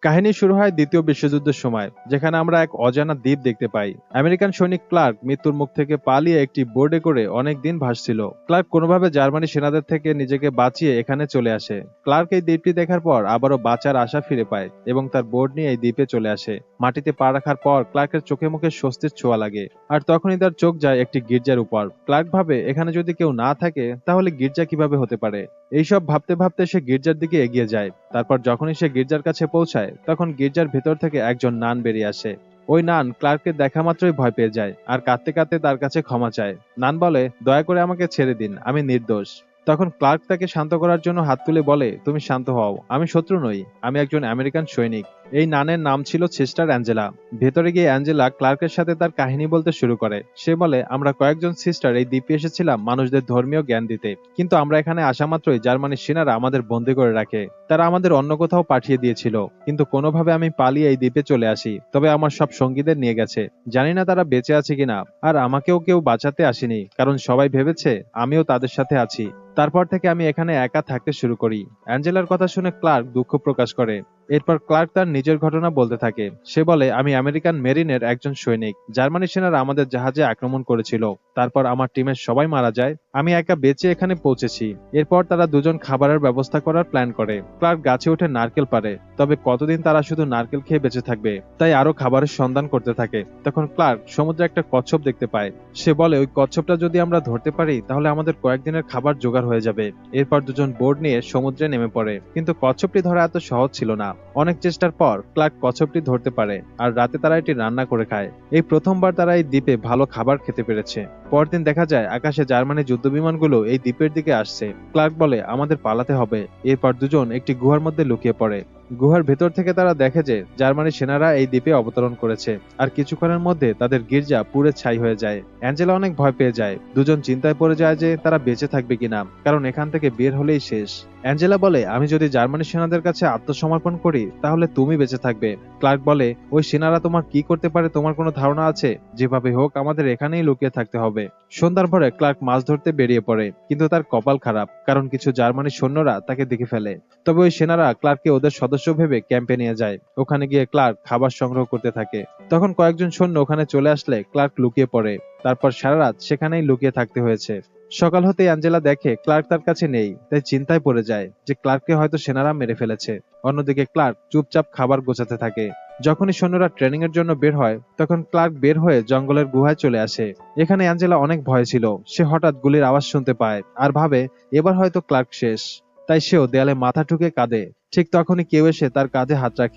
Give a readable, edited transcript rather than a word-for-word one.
কাহিনী শুরু হয় দ্বিতীয় বিশ্বযুদ্ধের সময়, যেখানে আমরা এক অজানা দ্বীপ দেখতে পাই। আমেরিকান সৈনিক ক্লার্ক মৃত্যুর মুখ থেকে পালিয়ে একটি বোর্ডে করে অনেক দিন ভাসছিল। ক্লার্ক কোনোভাবে জার্মানি সেনাদের থেকে নিজেকে বাঁচিয়ে এখানে চলে আসে। ক্লার্ক এই দ্বীপটি দেখার পর আবারও বাঁচার আশা ফিরে পায় এবং তার বোর্ড নিয়ে এই দ্বীপে চলে আসে। মাটিতে পা রাখার পর ক্লার্কের চোখে মুখে স্বস্তির ছোঁয়া লাগে, আর তখনই তার চোখ যায় একটি গির্জার উপর। ক্লার্ক ভাবে এখানে যদি কেউ না থাকে তাহলে গির্জা কিভাবে হতে পারে। এইসব ভাবতে ভাবতে সে গির্জার দিকে এগিয়ে যায়। তারপর যখনই সে গির্জার কাছে পৌঁছায় তখন গির্জার ভেতর থেকে একজন নান বেরিয়ে আসে। ওই নান ক্লার্ককে দেখা মাত্রই ভয় পেয়ে যায় আর কাঁদতে কাঁদতে তার কাছে ক্ষমা চায়। নান বলে, দয়া করে আমাকে ছেড়ে দিন, আমি নির্দোষ। তখন ক্লার্ক তাকে শান্ত করার জন্য হাত তুলে বলে, তুমি শান্ত হও, আমি শত্রু নই, আমি একজন আমেরিকান সৈনিক। এই নানের নাম ছিল সিস্টার অ্যাঞ্জেলা। ভেতরে গিয়ে অ্যাঞ্জেলা ক্লার্কের সাথে তার কাহিনী বলতে শুরু করে। সে বলে, আমরা কয়েকজন সিস্টার এই দ্বীপে এসেছিলাম মানুষদের ধর্মীয় জ্ঞান দিতে, কিন্তু আমরা এখানে আসা মাত্রই জার্মানির সেনারা আমাদের বন্দী করে রাখে। তারা আমাদের অন্য কোথাও পাঠিয়ে দিয়েছিল, কিন্তু কোনোভাবে আমি পালিয়ে এই দ্বীপে চলে আসি। তবে আমার সব সঙ্গীদের নিয়ে গেছে, জানি না তারা বেঁচে আছে কিনা। আর আমাকেও কেউ বাঁচাতে আসেনি, কারণ সবাই ভেবেছে আমিও তাদের সাথে আছি। তারপর থেকে আমি এখানে একা থাকতে শুরু করি। অ্যাঞ্জেলার কথা শুনে ক্লার্ক দুঃখ প্রকাশ করে। এরপর ক্লার্ক তার নিজের ঘটনা বলতে থাকে। সে বলে, আমি আমেরিকান মেরিনের একজন সৈনিক। জার্মানি সেনারা আমাদের জাহাজে আক্রমণ করেছিল, তারপর আমার টিমের সবাই মারা যায়, আমি একা বেঁচে এখানে পৌঁছেছি। এরপর তারা দুজন খাবারের ব্যবস্থা করার প্ল্যান করে। ক্লার্ক গাছে উঠে নারকেল পারে, তবে কতদিন তারা শুধু নারকেল খেয়ে বেঁচে থাকবে, তাই আরো খাবারের সন্ধান করতে থাকে। তখন ক্লার্ক সমুদ্রে একটা কচ্ছপ দেখতে পায়। সে বলে, ওই কচ্ছপটা যদি আমরা ধরতে পারি তাহলে আমাদের কয়েকদিনের খাবার জোগাড় হয়ে যাবে। এরপর দুজন বোর্ড নিয়ে সমুদ্রে নেমে পড়ে, কিন্তু কচ্ছপটি ধরা এত সহজ ছিল না। অনেক চেষ্টার পর ক্লার্ক কচ্ছপটি ধরতে পারে, আর রাতে তারা এটি রান্না করে খায়। এই প্রথমবার তারা এই দ্বীপে ভালো খাবার খেতে পেরেছে। পরদিন দেখা যায় আকাশে জার্মানি যুদ্ধ বিমানগুলো এই দ্বীপের দিকে আসছে। ক্লার্ক বলে, আমাদের পালাতে হবে। এরপর দুজন একটি গুহার মধ্যে লুকিয়ে পড়ে। গুহার ভেতর থেকে তারা দেখে যে জার্মানি সেনারা এই দ্বীপে অবতরণ করেছে, আর কিছুক্ষণের মধ্যে তাদের গির্জা পুড়ে ছাই হয়ে যায়। অ্যাঞ্জেলা অনেক ভয় পেয়ে যায়। দুজন চিন্তায় পড়ে যায় যে তারা বেঁচে থাকবে কিনা, কারণ এখান থেকে বের হলেই শেষ। অ্যাঞ্জেলা বলে, আমি যদি জার্মানি সেনাদের কাছে আত্মসমর্পণ করি তাহলে তুমি বেঁচে থাকবে। ক্লার্ক বলে, ওই সেনারা তোমার কি করতে পারে তোমার কোনো ধারণা আছে? যেভাবে হোক আমাদের এখানেই লুকিয়ে থাকতে হবে। সন্ধ্যার পরে ক্লার্ক মাছ ধরতে বেরিয়ে পড়ে, কিন্তু তার কপাল খারাপ, কারণ কিছু জার্মানি সৈন্যরা তাকে দেখে ফেলে। তবে ওই সেনারা ক্লার্ককে ওদের সদস্য ভেবে ক্যাম্পে নিয়ে যায়। ওখানে গিয়ে ক্লার্ক খাবার সংগ্রহ করতে থাকে। তখন কয়েকজন সৈন্য ওখানে চলে আসলে ক্লার্ক লুকিয়ে পড়ে। তারপর সারা রাত সেখানেই লুকিয়ে থাকতে হয়েছে। সকাল হতেই অ্যাঞ্জেলা দেখে ক্লার্ক তার কাছে নেই, তাই চিন্তায় পড়ে যায় যে ক্লার্ককে হয়তো সেনারা মেরে ফেলেছে। অন্যদিকে ক্লার্ক চুপচাপ খাবার গোছাতে থাকে। যখনই সৈন্যরা ট্রেনিং এর জন্য বের হয় তখন ক্লার্ক বের হয়ে জঙ্গলের গুহায় চলে আসে। এখানে অ্যাঞ্জেলা অনেক ভয় ছিল। সে হঠাৎ গুলির আওয়াজ শুনতে পায় আর ভাবে এবার হয়তো ক্লার্ক শেষ। তাই সেও দেয়ালে মাথা ঠুকে কাঁদে। ঠিক তখনই কেউ এসে তার কাঁধে হাত রাখে।